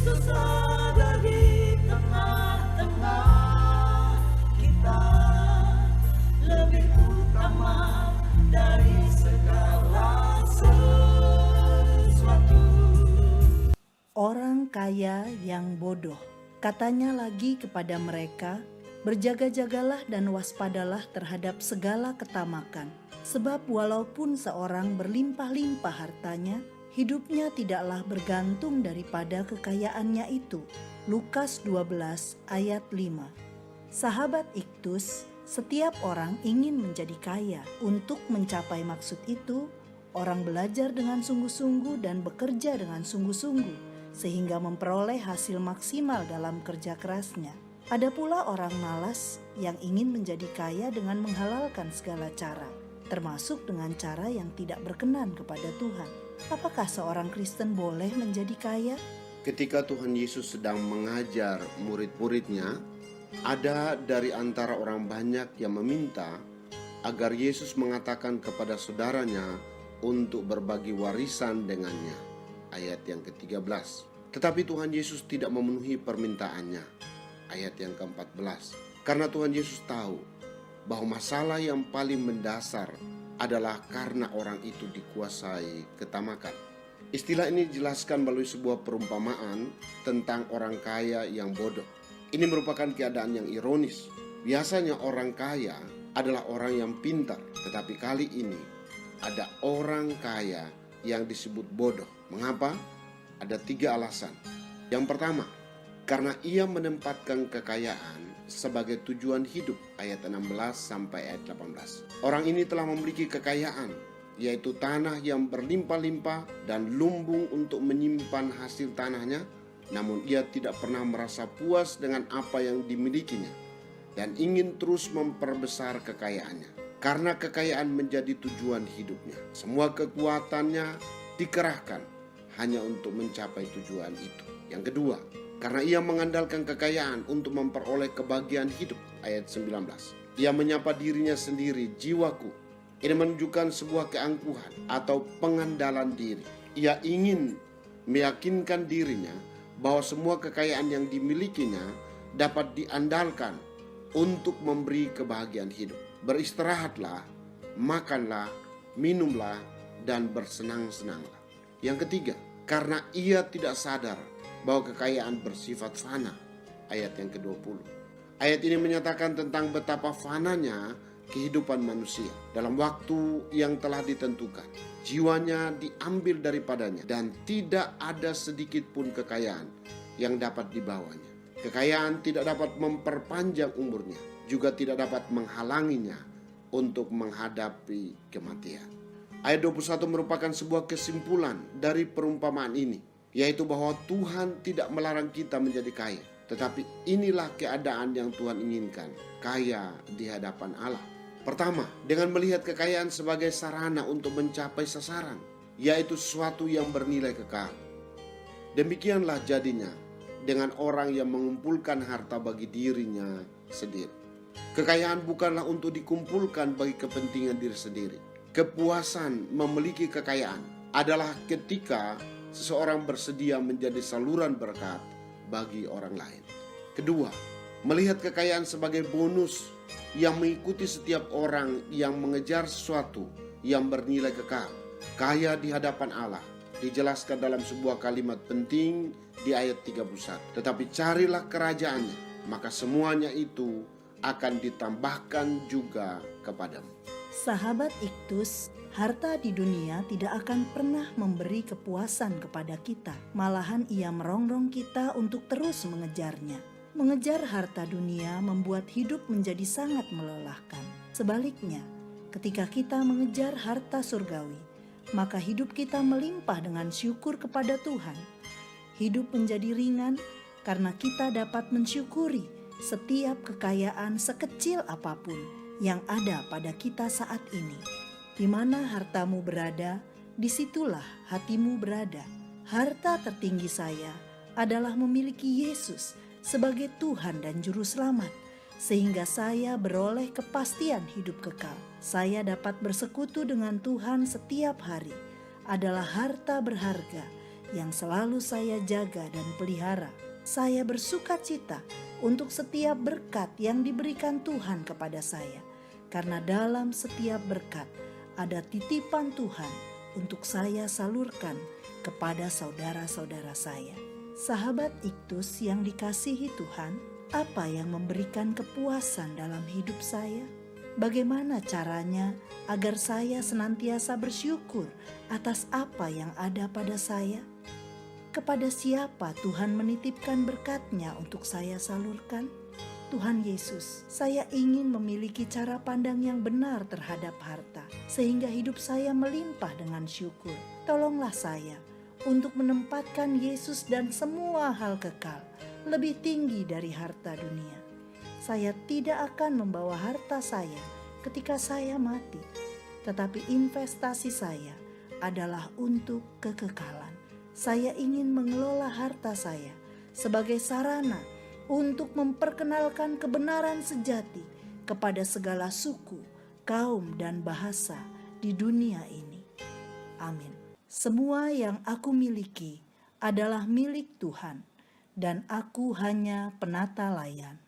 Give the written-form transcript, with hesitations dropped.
Yesus ada di tengah-tengah kita, lebih utama dari segala sesuatu. Orang kaya yang bodoh, katanya lagi kepada mereka, berjaga-jagalah dan waspadalah terhadap segala ketamakan. Sebab walaupun seorang berlimpah-limpah hartanya, hidupnya tidaklah bergantung daripada kekayaannya itu. Lukas 12 ayat 5. Sahabat Iktus, setiap orang ingin menjadi kaya. Untuk mencapai maksud itu, orang belajar dengan sungguh-sungguh dan bekerja dengan sungguh-sungguh, sehingga memperoleh hasil maksimal dalam kerja kerasnya. Ada pula orang malas yang ingin menjadi kaya dengan menghalalkan segala cara, termasuk dengan cara yang tidak berkenan kepada Tuhan. Apakah seorang Kristen boleh menjadi kaya? Ketika Tuhan Yesus sedang mengajar murid-muridnya, ada dari antara orang banyak yang meminta agar Yesus mengatakan kepada saudaranya untuk berbagi warisan dengannya. Ayat yang ke-13. Tetapi Tuhan Yesus tidak memenuhi permintaannya. Ayat yang ke-14. Karena Tuhan Yesus tahu bahwa masalah yang paling mendasar adalah karena orang itu dikuasai ketamakan. Istilah ini dijelaskan melalui sebuah perumpamaan tentang orang kaya yang bodoh. Ini merupakan keadaan yang ironis. Biasanya orang kaya adalah orang yang pintar, tetapi kali ini ada orang kaya yang disebut bodoh. Mengapa? Ada 3 alasan. Yang pertama, karena ia menempatkan kekayaan sebagai tujuan hidup, ayat 16 sampai ayat 18. Orang ini telah memiliki kekayaan, yaitu tanah yang berlimpah-limpah dan lumbung untuk menyimpan hasil tanahnya, namun ia tidak pernah merasa puas dengan apa yang dimilikinya dan ingin terus memperbesar kekayaannya. Karena kekayaan menjadi tujuan hidupnya, semua kekuatannya dikerahkan hanya untuk mencapai tujuan itu. Yang kedua, karena ia mengandalkan kekayaan untuk memperoleh kebahagiaan hidup, ayat 19. Ia menyapa dirinya sendiri, jiwaku. Ini menunjukkan sebuah keangkuhan atau pengandalan diri. Ia ingin meyakinkan dirinya bahwa semua kekayaan yang dimilikinya dapat diandalkan untuk memberi kebahagiaan hidup. Beristirahatlah, makanlah, minumlah, dan bersenang-senanglah. Yang ketiga, karena ia tidak sadar bahwa kekayaan bersifat fana, ayat yang ke-20. Ayat ini menyatakan tentang betapa fananya kehidupan manusia dalam waktu yang telah ditentukan. Jiwanya diambil daripadanya dan tidak ada sedikit pun kekayaan yang dapat dibawanya. Kekayaan tidak dapat memperpanjang umurnya, juga tidak dapat menghalanginya untuk menghadapi kematian. Ayat 21 merupakan sebuah kesimpulan dari perumpamaan ini, yaitu bahwa Tuhan tidak melarang kita menjadi kaya. Tetapi inilah keadaan yang Tuhan inginkan, kaya di hadapan Allah. Pertama, dengan melihat kekayaan sebagai sarana untuk mencapai sasaran, yaitu sesuatu yang bernilai kekal. Demikianlah jadinya dengan orang yang mengumpulkan harta bagi dirinya sendiri. Kekayaan bukanlah untuk dikumpulkan bagi kepentingan diri sendiri. Kepuasan memiliki kekayaan adalah ketika seseorang bersedia menjadi saluran berkat bagi orang lain. Kedua, melihat kekayaan sebagai bonus yang mengikuti setiap orang yang mengejar sesuatu yang bernilai kekal. Kaya di hadapan Allah dijelaskan dalam sebuah kalimat penting di ayat 31. Tetapi carilah kerajaannya, maka semuanya itu akan ditambahkan juga kepadamu. Sahabat Iktus, harta di dunia tidak akan pernah memberi kepuasan kepada kita. Malahan ia merongrong kita untuk terus mengejarnya. Mengejar harta dunia membuat hidup menjadi sangat melelahkan. Sebaliknya, ketika kita mengejar harta surgawi, maka hidup kita melimpah dengan syukur kepada Tuhan. Hidup menjadi ringan karena kita dapat mensyukuri setiap kekayaan sekecil apapun yang ada pada kita saat ini. Di mana hartamu berada, disitulah hatimu berada. Harta tertinggi saya adalah memiliki Yesus sebagai Tuhan dan Juru Selamat, sehingga saya beroleh kepastian hidup kekal. Saya dapat bersekutu dengan Tuhan setiap hari. Adalah harta berharga yang selalu saya jaga dan pelihara. Saya bersuka cita untuk setiap berkat yang diberikan Tuhan kepada saya, karena dalam setiap berkat ada titipan Tuhan untuk saya salurkan kepada saudara-saudara saya. Sahabat Iktus yang dikasihi Tuhan, apa yang memberikan kepuasan dalam hidup saya? Bagaimana caranya agar saya senantiasa bersyukur atas apa yang ada pada saya? Kepada siapa Tuhan menitipkan berkat-Nya untuk saya salurkan? Tuhan Yesus, saya ingin memiliki cara pandang yang benar terhadap harta, sehingga hidup saya melimpah dengan syukur. Tolonglah saya untuk menempatkan Yesus dan semua hal kekal lebih tinggi dari harta dunia. Saya tidak akan membawa harta saya ketika saya mati, tetapi investasi saya adalah untuk kekekalan. Saya ingin mengelola harta saya sebagai sarana untuk memperkenalkan kebenaran sejati kepada segala suku, kaum, dan bahasa di dunia ini. Amin. Semua yang aku miliki adalah milik Tuhan, dan aku hanya penata layan.